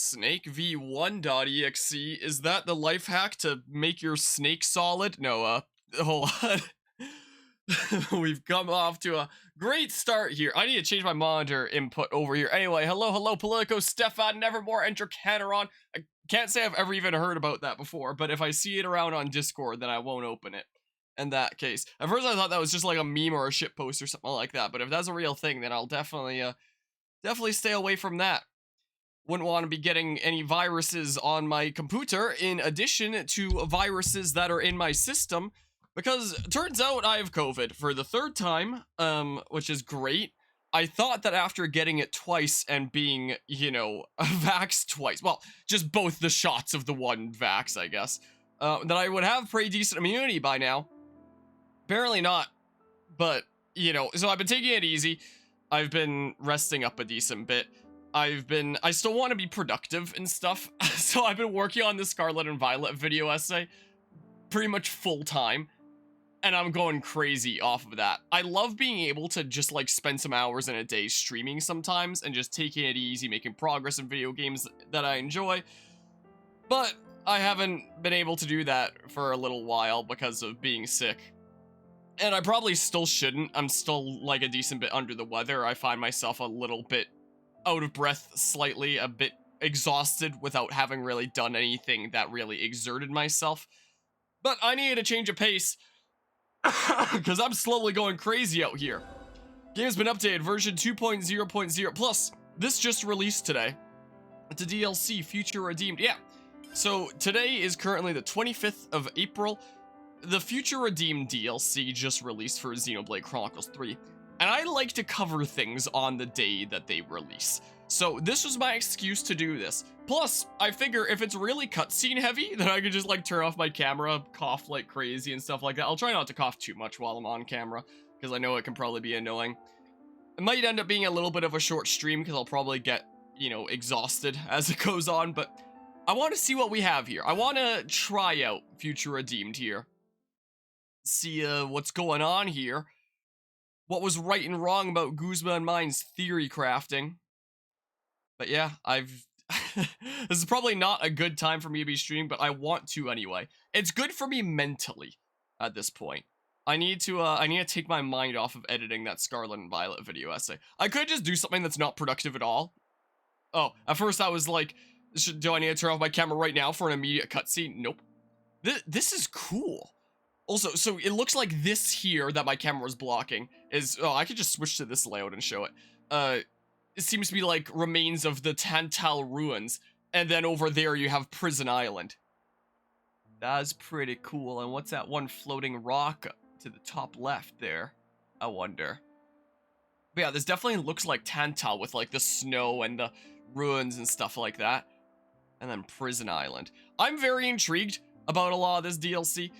Snake v1.exe, is that the life hack to make your snake solid? No, hold on. We've come off to a great start here. I need to change my monitor input over here. Anyway, hello, Politico, Stefan, Nevermore, Enter Canaron. I can't say I've ever even heard about that before, but if I see it around on Discord, then I won't open it. In that case. At first I thought that was just like a meme or a shit post or something like that, but if that's a real thing, then I'll definitely stay away from that. Wouldn't want to be getting any viruses on my computer in addition to viruses that are in my system, because it turns out I have COVID for the third time, which is great. I thought that after getting it twice and being, vaxxed twice, well, just both the shots of the one vax, I guess, that I would have pretty decent immunity by now. Apparently not, but, so I've been taking it easy. I've been resting up a decent bit. I still want to be productive and stuff, so I've been working on the Scarlet and Violet video essay pretty much full time, and I'm going crazy off of that. I love being able to just, spend some hours in a day streaming sometimes, and just taking it easy, making progress in video games that I enjoy, but I haven't been able to do that for a little while because of being sick. And I probably still shouldn't. I'm still, a decent bit under the weather. I find myself a little bit out of breath, slightly, a bit exhausted without having really done anything that really exerted myself. But I needed a change of pace, because I'm slowly going crazy out here. Game's been updated, version 2.0.0, plus, this just released today. It's a DLC, Future Redeemed, yeah. So, today is currently the 25th of April. The Future Redeemed DLC just released for Xenoblade Chronicles 3. And I like to cover things on the day that they release. So this was my excuse to do this. Plus, I figure if it's really cutscene heavy, then I could just turn off my camera, cough like crazy and stuff like that. I'll try not to cough too much while I'm on camera, because I know it can probably be annoying. It might end up being a little bit of a short stream, because I'll probably get, exhausted as it goes on, but I want to see what we have here. I want to try out Future Redeemed here. See what's going on here. What was right and wrong about Guzma and mine's theory crafting. But yeah, this is probably not a good time for me to be streaming, but I want to anyway. It's good for me mentally at this point. I need to take my mind off of editing that Scarlet and Violet video essay. I could just do something that's not productive at all. Oh, at first I was like, do I need to turn off my camera right now for an immediate cutscene? Nope. This is cool. Also, so it looks like this here that my camera was blocking is, I could just switch to this layout and show it. It seems to be remains of the Tantal ruins, and then over there you have Prison Island. That's pretty cool. And what's that one floating rock to the top left there? I wonder. But yeah, this definitely looks like Tantal with the snow and the ruins and stuff like that. And then Prison Island. I'm very intrigued about a lot of this DLC.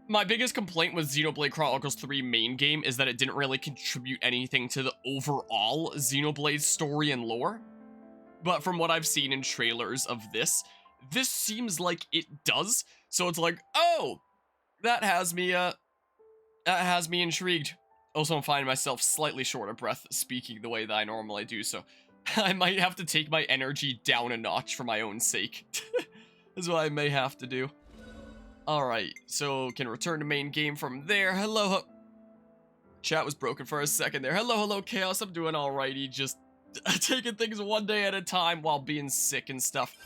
My biggest complaint with Xenoblade Chronicles 3 main game is that it didn't really contribute anything to the overall Xenoblade story and lore. But from what I've seen in trailers of this seems like it does. So it's oh, that has me intrigued. Also, I'm finding myself slightly short of breath speaking the way that I normally do, so I might have to take my energy down a notch for my own sake. That's what I may have to do. Alright, so can return to main game from there. Hello. Chat was broken for a second there. Hello, Chaos. I'm doing alrighty. Just taking things one day at a time while being sick and stuff.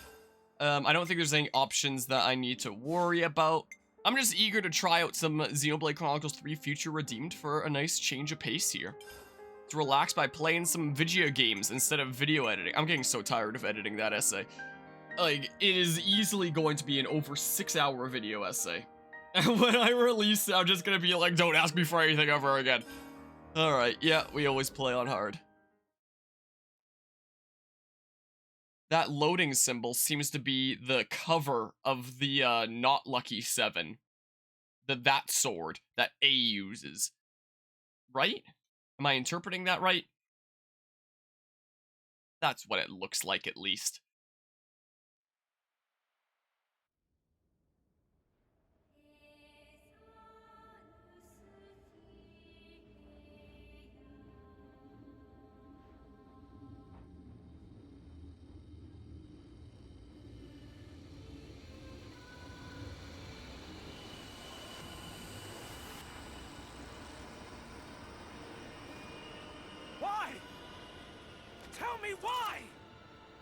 I don't think there's any options that I need to worry about. I'm just eager to try out some Xenoblade Chronicles 3 Future Redeemed for a nice change of pace here. To relax by playing some video games instead of video editing. I'm getting so tired of editing that essay. It is easily going to be an over 6-hour video essay. And when I release it, I'm just gonna be don't ask me for anything ever again. Alright, yeah, we always play on hard. That loading symbol seems to be the cover of the Not Lucky 7. That sword that A uses. Right? Am I interpreting that right? That's what it looks like, at least. Tell me why!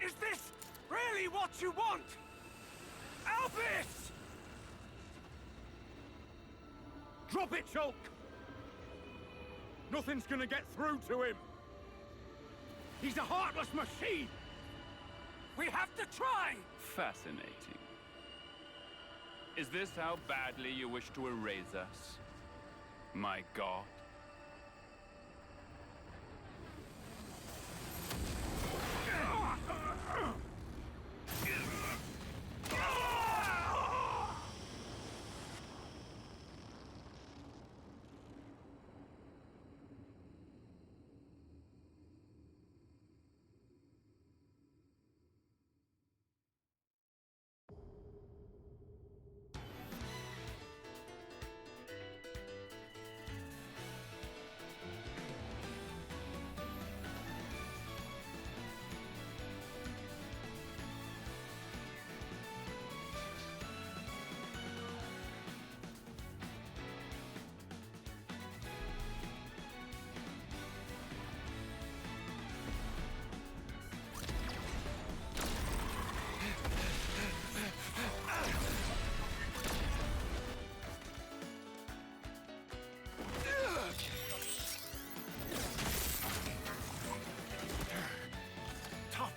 Is this really what you want? Albus! Drop it, Shulk! Nothing's gonna get through to him! He's a heartless machine! We have to try! Fascinating. Is this how badly you wish to erase us? My god.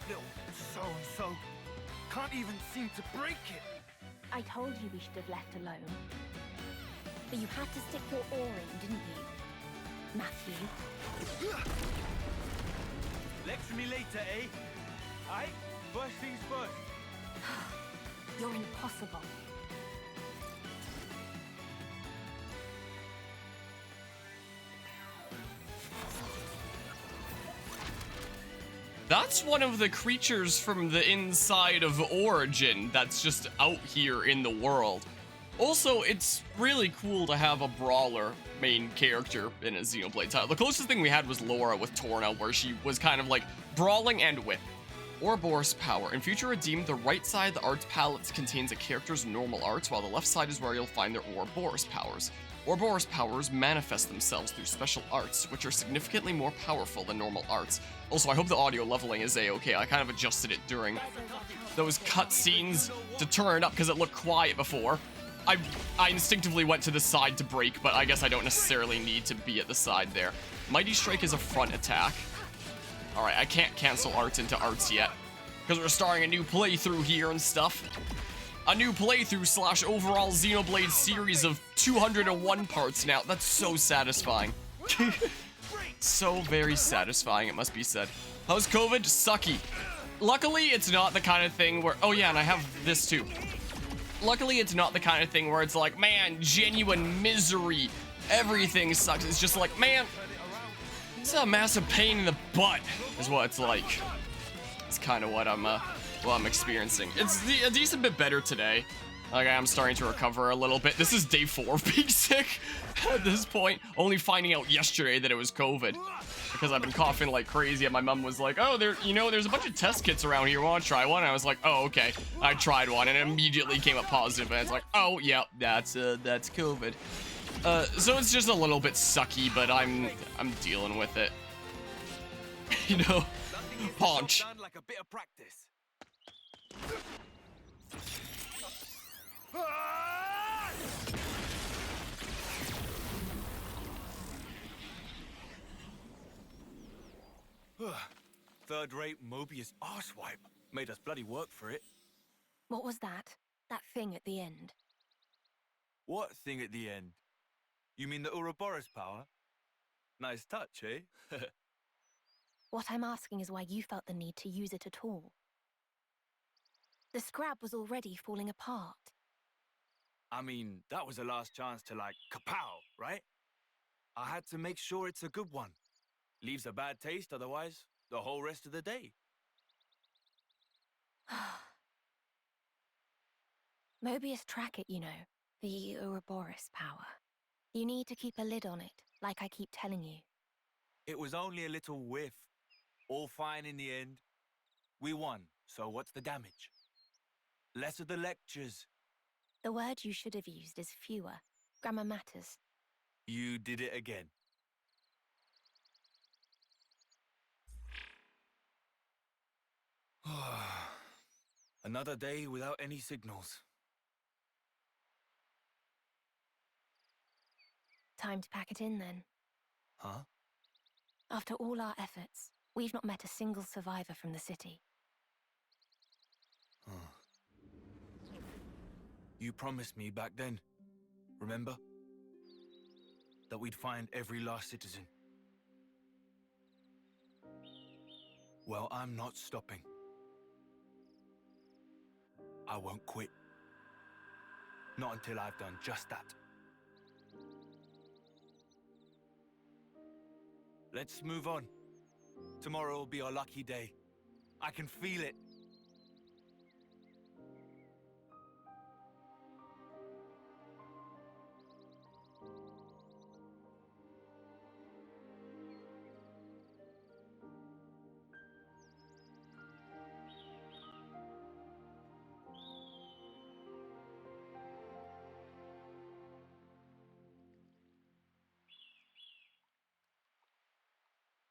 Little so-and-so. Can't even seem to break it. I told you we should have left alone. But you had to stick your oar in, didn't you? Matthew. Lecture me later, eh? Aye? First things first. You're impossible. That's one of the creatures from the inside of Origin that's just out here in the world. Also, it's really cool to have a brawler main character in a Xenoblade title. The closest thing we had was Laura with Torna, where she was kind of like brawling and whip. Ouroboros Power. In future redeemed, the right side of the arts palette contains a character's normal arts, while the left side is where you'll find their Ouroboros powers. Ouroboros powers manifest themselves through special arts, which are significantly more powerful than normal arts. Also, I hope the audio leveling is a-okay. I kind of adjusted it during those cutscenes to turn it up because it looked quiet before. I instinctively went to the side to break, but I guess I don't necessarily need to be at the side there. Mighty Strike is a front attack. Alright, I can't cancel arts into arts yet, because we're starting a new playthrough here and stuff. A new playthrough slash overall Xenoblade series of 201 parts now. That's so satisfying. So very satisfying, it must be said. How's COVID? Sucky. Luckily, it's not the kind of thing where... Oh yeah, and I have this too. Luckily, it's not the kind of thing where it's like, man, genuine misery. Everything sucks. It's just like, man, it's a massive pain in the butt is what it's like. It's kind of what I'm experiencing. It's a decent bit better today. Like, I'm starting to recover a little bit. This is day 4 of being sick at this point. Only finding out yesterday that it was COVID. Because I've been coughing like crazy, and my mom was like, oh, there's a bunch of test kits around here. Want to try one? And I was like, oh, okay. I tried one, and it immediately came up positive, and it's like, oh, yeah, that's COVID. So it's just a little bit sucky, but I'm dealing with it. You know, paunch. Like a bit of practice. Third-rate Mobius arsewipe. Made us bloody work for it. What was that? That thing at the end? What thing at the end? You mean the Ouroboros Power? Nice touch, eh? What I'm asking is why you felt the need to use it at all. The scrap was already falling apart. I mean, that was the last chance to, like, kapow, right? I had to make sure it's a good one. Leaves a bad taste otherwise, the whole rest of the day. Mobius track it, you know. The Ouroboros Power. You need to keep a lid on it, like I keep telling you. It was only a little whiff. All fine in the end. We won, so what's the damage? Less of the lectures. The word you should have used is fewer. Grammar matters. You did it again. Another day without any signals. Time to pack it in then. Huh? After all our efforts, we've not met a single survivor from the city. You promised me back then, remember? That we'd find every last citizen. Well, I'm not stopping. I won't quit. Not until I've done just that. Let's move on. Tomorrow will be our lucky day. I can feel it.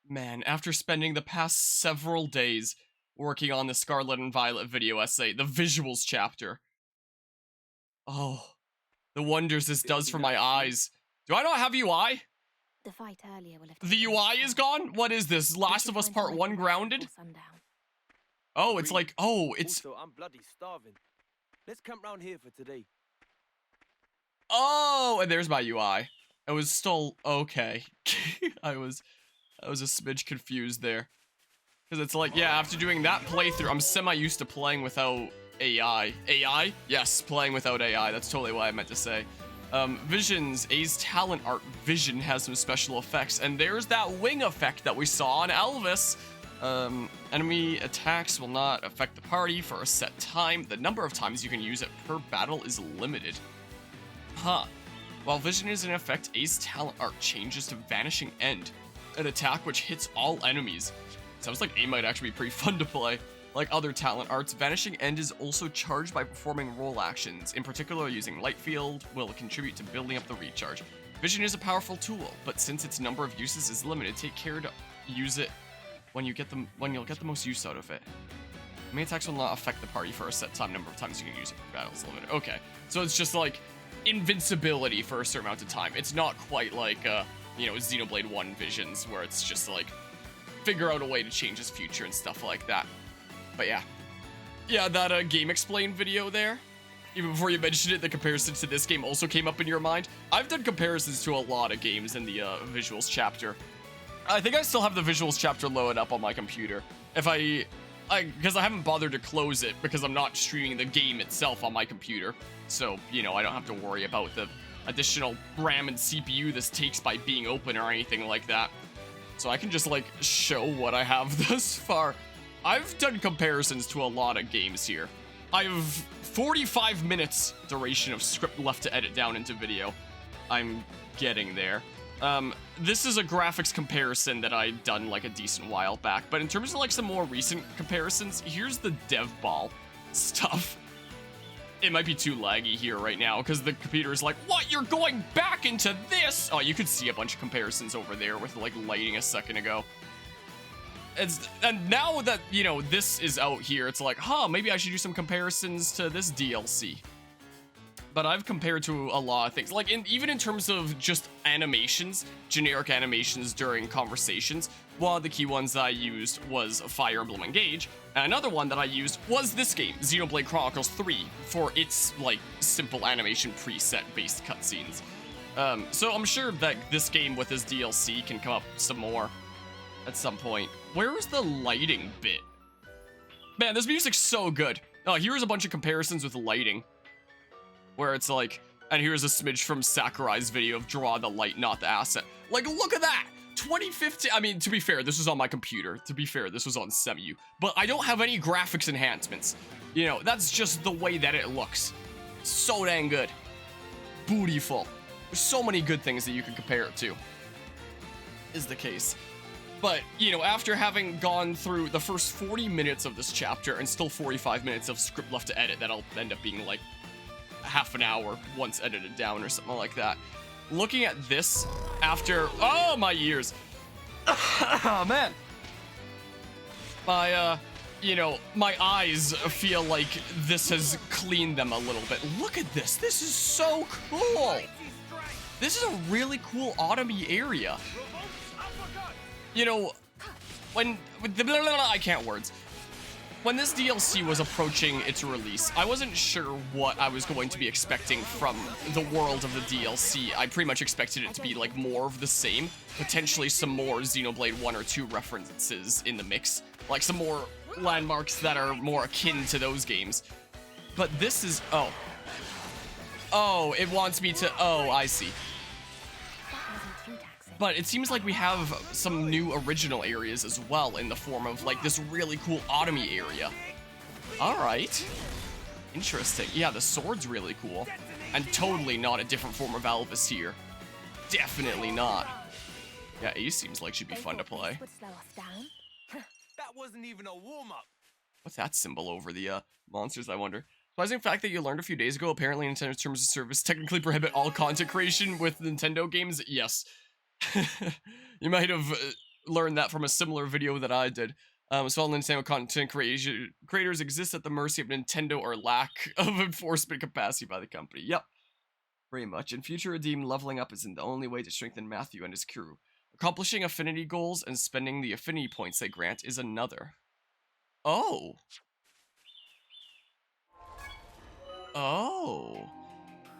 Man, after spending the past several days working on the Scarlet and Violet video essay, the visuals chapter. Oh, the wonders this does for my eyes. Do I not have UI? The fight earlier will have The taken UI its is toll. gone? What is this? We Last should of Us find Part somewhere 1 to rest grounded? before sundown. Oh, it's like, oh, it's, Also, I'm bloody starving. Let's camp round here for today. oh, and there's my UI. It was still, okay. I was a smidge confused there. Because it's like, yeah, after doing that playthrough, I'm semi-used to playing without AI. AI? Yes, playing without AI. That's totally what I meant to say. Vision's A's talent art Vision has some special effects, and there's that wing effect that we saw on Elvis. Enemy attacks will not affect the party for a set time. The number of times you can use it per battle is limited. Huh. While Vision is in effect, A's talent art changes to Vanishing End, an attack which hits all enemies. Sounds like A might actually be pretty fun to play. Like other talent arts, Vanishing End is also charged by performing role actions. In particular, using Light Field will contribute to building up the recharge. Vision is a powerful tool, but since its number of uses is limited, take care to use it when you'll get the most use out of it. Main attacks will not affect the party for a set time. Number of times you can use it per battle is limited. Okay, so it's just like invincibility for a certain amount of time. It's not quite like you know, Xenoblade 1 Visions, where it's just like figure out a way to change his future and stuff like that. But yeah, that Game Explain video there, even before you mentioned it, the comparison to this game also came up in your mind. I've done comparisons to a lot of games in the visuals chapter. I think I still have the visuals chapter loaded up on my computer. If because I haven't bothered to close it because I'm not streaming the game itself on my computer. So, you know, I don't have to worry about the additional RAM and CPU this takes by being open or anything like that. So I can just like show what I have thus far. I've done comparisons to a lot of games here. I have 45 minutes duration of script left to edit down into video. I'm getting there. This is a graphics comparison that I'd done like a decent while back, but in terms of like some more recent comparisons, here's the dev ball stuff. It might be too laggy here right now because the computer is like, what, you're going back into this? Oh, you could see a bunch of comparisons over there with like lighting a second ago. And now that, you know, this is out here, it's like, huh, maybe I should do some comparisons to this DLC. But I've compared to a lot of things, like even in terms of just animations, generic animations during conversations. One of the key ones that I used was Fire Emblem Engage, and another one that I used was this game, Xenoblade Chronicles 3, for its like simple animation preset based cutscenes. So I'm sure that this game with this DLC can come up some more at some point. Where was the lighting bit? Man, this music's so good. Oh, here's a bunch of comparisons with lighting. Where it's like, and here's a smidge from Sakurai's video of draw the light, not the asset. Like, look at that! 2015, I mean, to be fair, this was on my computer. To be fair, this was on Cemu. But I don't have any graphics enhancements. You know, that's just the way that it looks. So dang good. Beautiful. There's so many good things that you can compare it to. Is the case. But, you know, after having gone through the first 40 minutes of this chapter and still 45 minutes of script left to edit, that'll end up being like half an hour once edited down or something like that. Looking at this after, oh, my ears. Oh, man. My, you know, my eyes feel like this has cleaned them a little bit. Look at this. This is so cool. This is a really cool autumny area. You know, when I can't words. When this DLC was approaching its release, I wasn't sure what I was going to be expecting from the world of the DLC. I pretty much expected it to be like more of the same, potentially some more Xenoblade 1 or 2 references in the mix, like some more landmarks that are more akin to those games. But this is, oh, it wants me to, oh, I see. But it seems like we have some new original areas as well in the form of like this really cool autumny area. All right. Interesting. Yeah, the sword's really cool. And totally not a different form of Alvis here. Definitely not. Yeah, Ace seems like she'd be fun to play. That wasn't even a warm-up. What's that symbol over the monsters, I wonder? Surprising fact that you learned a few days ago, apparently Nintendo's terms of service technically prohibit all content creation with Nintendo games. Yes. You might have learned that from a similar video that I did. So all Nintendo content creators exist at the mercy of Nintendo or lack of enforcement capacity by the company. Yep. Very much. In future, redeem leveling up isn't the only way to strengthen Matthew and his crew. Accomplishing affinity goals and spending the affinity points they grant is another. Oh. Oh.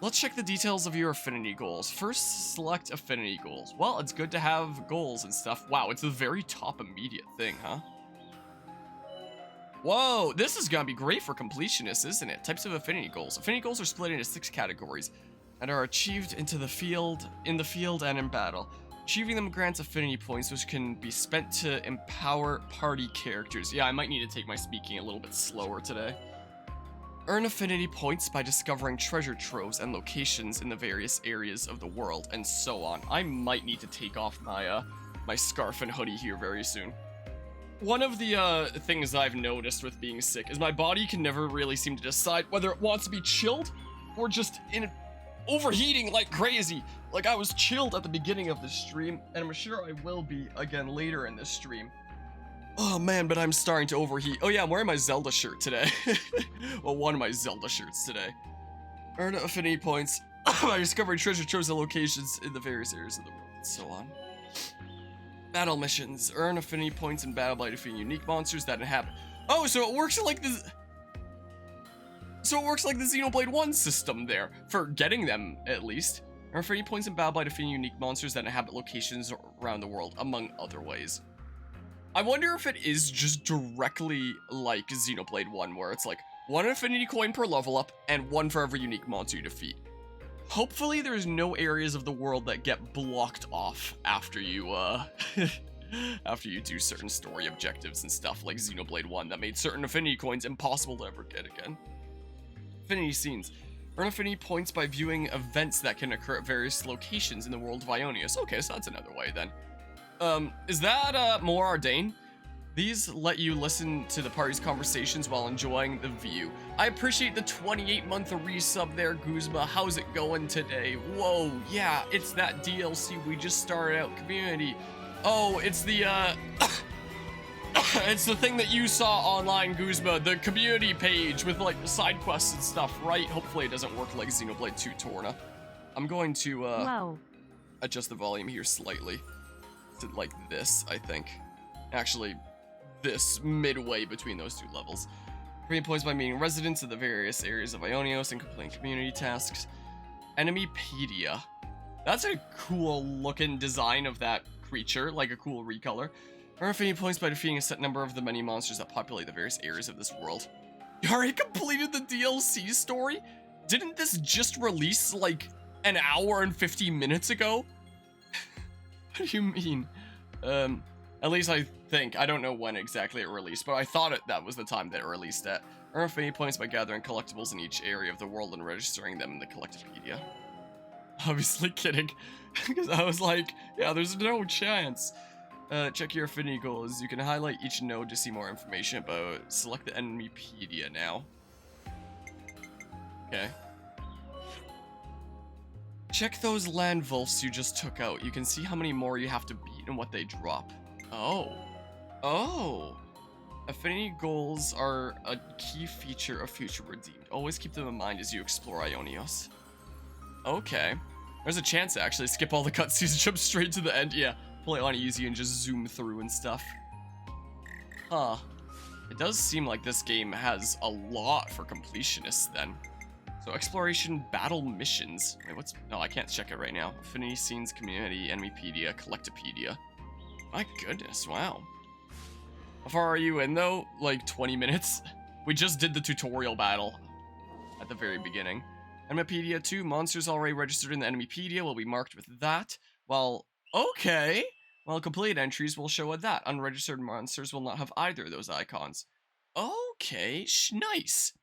Let's check the details of your affinity goals. First, select affinity goals. Well, it's good to have goals and stuff. Wow, it's the very top immediate thing, huh? Whoa, this is gonna be great for completionists, isn't it? Types of affinity goals. Affinity goals are split into 6 categories and are achieved in the field and in battle. Achieving them grants affinity points, which can be spent to empower party characters. Yeah, I might need to take my speaking a little bit slower today. Earn affinity points by discovering treasure troves and locations in the various areas of the world, and so on. I might need to take off my my scarf and hoodie here very soon. One of the things I've noticed with being sick is my body can never really seem to decide whether it wants to be chilled or just overheating like crazy. Like I was chilled at the beginning of the stream, and I'm sure I will be again later in this stream. Oh man, but I'm starting to overheat. Oh yeah, I'm wearing my Zelda shirt today. Well, one of my Zelda shirts today. Earn affinity points by discovering treasure troves and locations in the various areas of the world, and so on. Battle missions. Earn affinity points in battle by defeating unique monsters that inhabit. Oh, so it works like this. So it works like the Xenoblade 1 system there, for getting them at least. Earn affinity points in battle by defeating unique monsters that inhabit locations around the world, among other ways. I wonder if it is just directly like Xenoblade 1, where it's like 1 affinity coin per level up and 1 for every unique monster you defeat. Hopefully there's no areas of the world that get blocked off after you, after you do certain story objectives and stuff like Xenoblade 1 that made certain affinity coins impossible to ever get again. Affinity Scenes. Earn affinity points by viewing events that can occur at various locations in the world of Ionius. Okay, so that's another way then. Is that, more Ardain? These let you listen to the party's conversations while enjoying the view. I appreciate the 28-month resub there, Guzma. How's it going today? Whoa, yeah, it's that DLC we just started out, community. Oh, it's the, it's the thing that you saw online, Guzma, the community page with, like, the side quests and stuff, right? Hopefully it doesn't work like Xenoblade 2 Torna. I'm going to, adjust the volume here slightly. To like this, I think. Actually, this midway between those 2 levels. Affinity points by meeting residents of the various areas of Ionios and completing community tasks. Enemypaedia. That's a cool looking design of that creature, like a cool recolor. Earn affinity points by defeating a set number of the many monsters that populate the various areas of this world. You already completed the DLC story? Didn't this just release like an hour and 50 minutes ago? What do you mean? At least I think. I don't know when exactly it released, but I thought that was the time that it released at. Earn affinity points by gathering collectibles in each area of the world and registering them in the Collectipedia. Obviously kidding, because I was like, yeah, there's no chance. Check your affinity goals. You can highlight each node to see more information about. Select the Enemypaedia now. Okay. Check those land wolves you just took out. You can see how many more you have to beat and what they drop. Oh. Oh. Affinity goals are a key feature of Future Redeemed. Always keep them in mind as you explore Ionios. Okay. There's a chance to actually skip all the cutscenes and jump straight to the end. Yeah, play on easy and just zoom through and stuff. Huh. It does seem like this game has a lot for completionists then. So exploration, battle missions. Wait, what's... No, I can't check it right now. Affinity Scenes, Community, Enemypaedia, Collectopedia. My goodness, wow. How far are you in though? Like 20 minutes? We just did the tutorial battle at the very beginning. Enemypaedia 2, monsters already registered in the Enemypaedia will be marked with that, while... Okay! While complete entries will show that. Unregistered monsters will not have either of those icons. Okay, nice.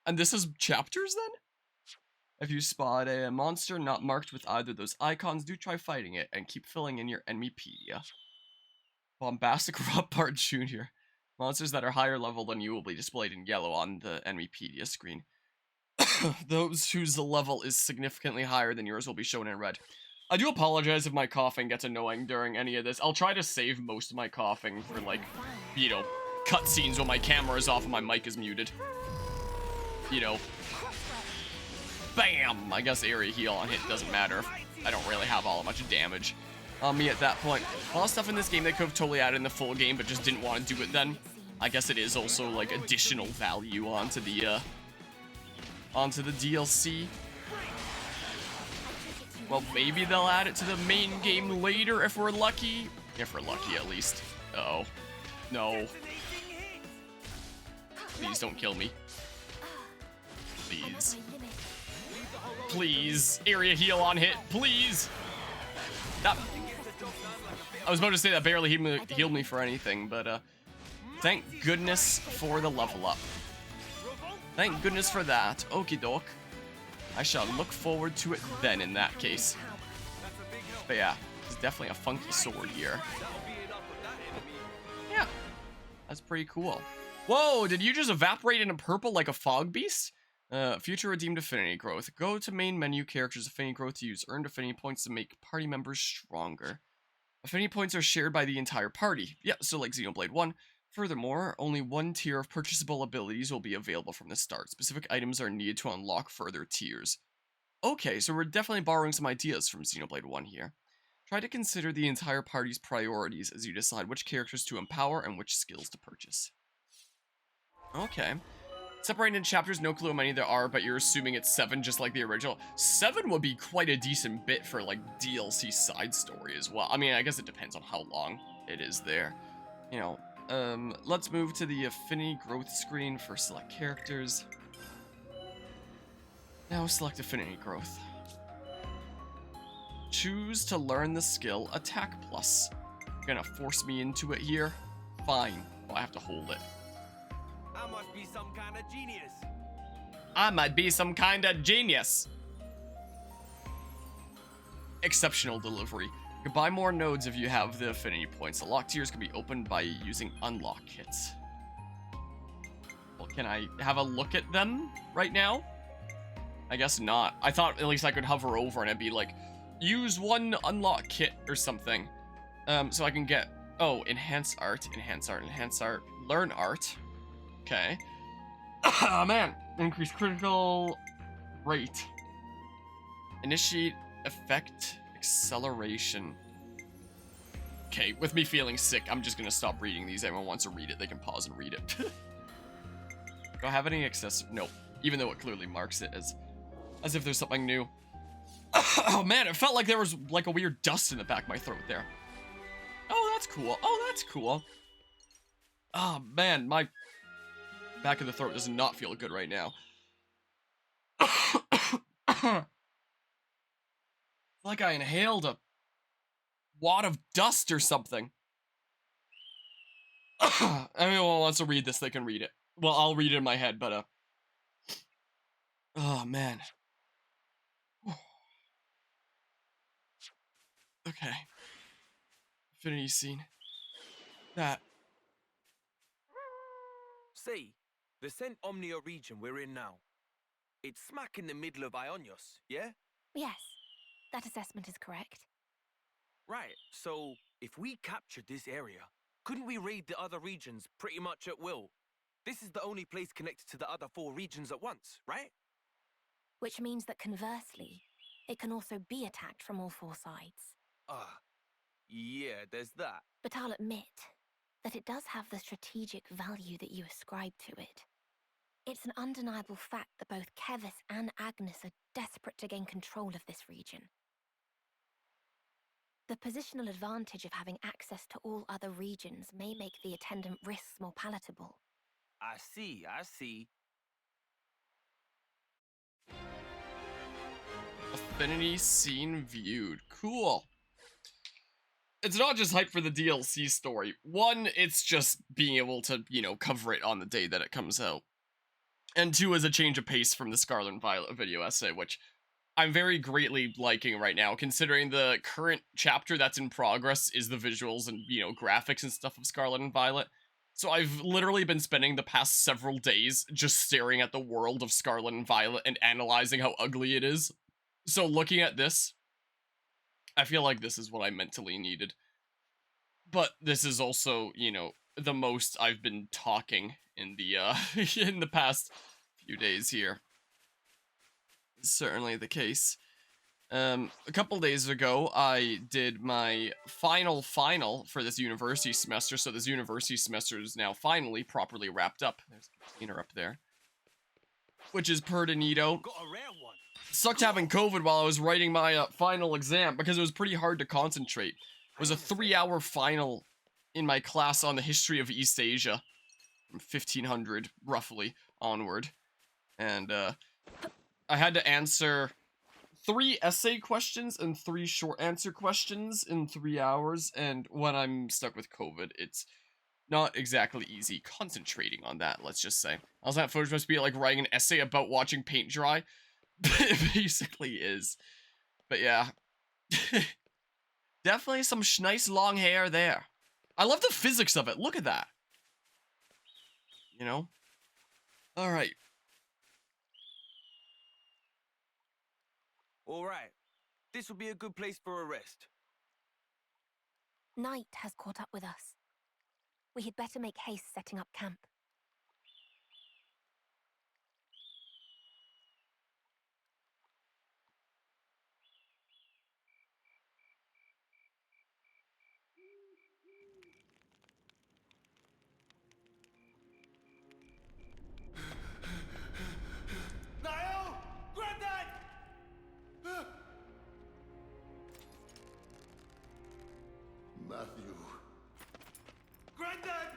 And this is chapters then? If you spot a monster not marked with either of those icons, do try fighting it and keep filling in your Enemypaedia. Bombastic Part Jr. Monsters that are higher level than you will be displayed in yellow on the Enemypaedia screen. Those whose level is significantly higher than yours will be shown in red. I do apologize if my coughing gets annoying during any of this. I'll try to save most of my coughing for, like, you know, cutscenes when my camera is off and my mic is muted. You know. Bam! I guess area heal on hit doesn't matter. I don't really have all that much damage on me at that point. A lot of stuff in this game they could have totally added in the full game, but just didn't want to do it then. I guess it is also, like, additional value onto the DLC. Well, maybe they'll add it to the main game later if we're lucky. If we're lucky, at least. Uh-oh. No. Please don't kill me. Please. Please. Area heal on hit. Please. That... I was about to say that barely healed me for anything, but, thank goodness for the level up. Thank goodness for that. Okie doke. I shall look forward to it then in that case. But yeah, it's definitely a funky sword here. Yeah, that's pretty cool. Whoa, did you just evaporate into purple like a fog beast? Future Redeemed Affinity Growth. Go to main menu, characters, Affinity Growth to use earned Affinity points to make party members stronger. Affinity points are shared by the entire party. Yeah, so like Xenoblade 1. Furthermore, only one tier of purchasable abilities will be available from the start. Specific items are needed to unlock further tiers. Okay, so we're definitely borrowing some ideas from Xenoblade 1 here. Try to consider the entire party's priorities as you decide which characters to empower and which skills to purchase. Okay. Separated into chapters, no clue how many there are, but you're assuming it's 7 just like the original. 7 would be quite a decent bit for, like, DLC side story as well. I mean, I guess it depends on how long it is there. You know, let's move to the Affinity Growth screen for select characters. Now select Affinity Growth. Choose to learn the skill Attack Plus. You're gonna force me into it here? Fine. Oh, I have to hold it. I must be some kind of genius. I might be some kind of genius. Exceptional delivery. You can buy more nodes if you have the affinity points. The lock tiers can be opened by using unlock kits. Well, can I have a look at them right now? I guess not. I thought at least I could hover over and it'd be like, use one unlock kit or something. So I can get, oh, enhance art, learn art. Okay. Oh man, increase critical rate. Initiate effect acceleration. Okay, with me feeling sick, I'm just gonna stop reading these. Anyone wants to read it, they can pause and read it. Do I have any excessive? No, even though it clearly marks it as if there's something new. Oh man, it felt like there was like a weird dust in the back of my throat there. Oh, that's cool. Oh, that's cool. Oh man, my back of the throat does not feel good right now. Like I inhaled a wad of dust or something. Anyone wants to read this, they can read it. Well, I'll read it in my head, but oh man. Okay. Affinity scene. That. Say, the Cent Omnia region we're in now. It's smack in the middle of Ionios, yeah? Yes, that assessment is correct. Right, so if we captured this area, couldn't we raid the other regions pretty much at will? This is the only place connected to the other 4 regions at once, right? Which means that conversely, it can also be attacked from all 4 sides. Yeah, there's that. But I'll admit that it does have the strategic value that you ascribe to it. It's an undeniable fact that both Kevis and Agnes are desperate to gain control of this region. The positional advantage of having access to all other regions may make the attendant risks more palatable. I see. Affinity scene viewed. Cool. It's not just hype for the DLC story. One, it's just being able to, you know, cover it on the day that it comes out. And 2 is a change of pace from the Scarlet and Violet video essay, which I'm very greatly liking right now, considering the current chapter that's in progress is the visuals and, you know, graphics and stuff of Scarlet and Violet. So I've literally been spending the past several days just staring at the world of Scarlet and Violet and analyzing how ugly it is. So looking at this, I feel like this is what I mentally needed. But this is also, you know, the most I've been talking in the in the past few days here. Certainly the case. A couple days ago, I did my final for this university semester, so this university semester is now finally properly wrapped up. There's a container up there. Which is perdonito. Got a rare one. Sucked having COVID while I was writing my final exam, because it was pretty hard to concentrate. It was a 3-hour final in my class on the history of East Asia, from 1500, roughly, onward. And, I had to answer 3 essay questions and 3 short answer questions in 3 hours, and when I'm stuck with COVID, it's not exactly easy concentrating on that, let's just say. I was at first supposed to be like writing an essay about watching paint dry, but it basically is. But yeah. Definitely some nice long hair there. I love the physics of it, look at that. You know? Alright. All right. This will be a good place for a rest. Night has caught up with us. We had better make haste setting up camp. Niall! Granddad! Matthew, Granddad!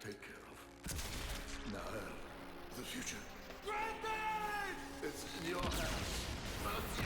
take care of Nael, the future. Granddad! It's in your hands, Matthew.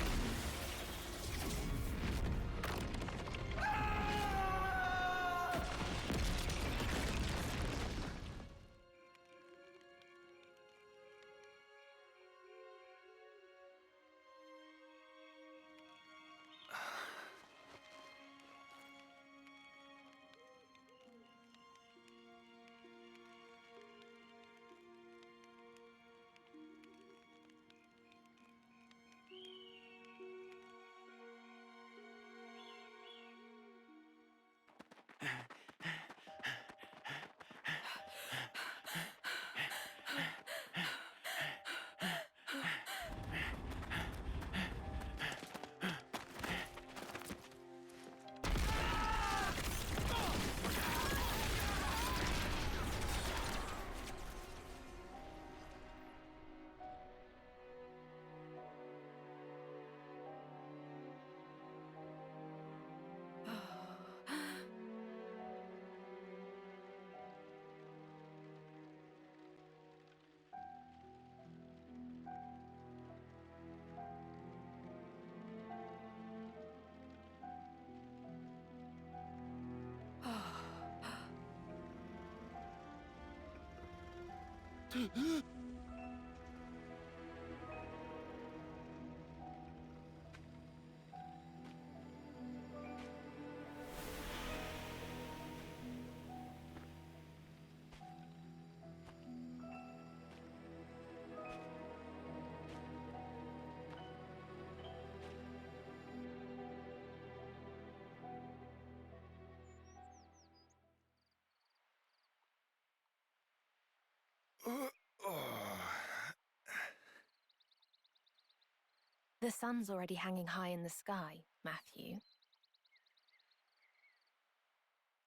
The sun's already hanging high in the sky, Matthew.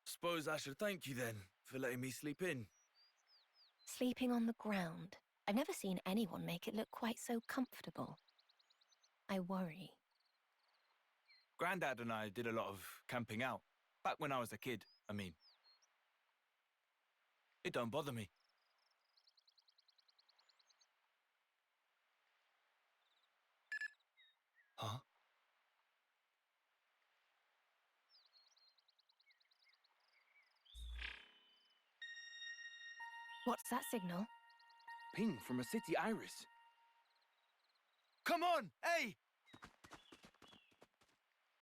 Suppose I should thank you then for letting me sleep in. Sleeping on the ground. I've never seen anyone make it look quite so comfortable. I worry. Grandad and I did a lot of camping out. Back when I was a kid, I mean. It don't bother me. Huh? What's that signal? Ping from a city iris. Come on! Hey!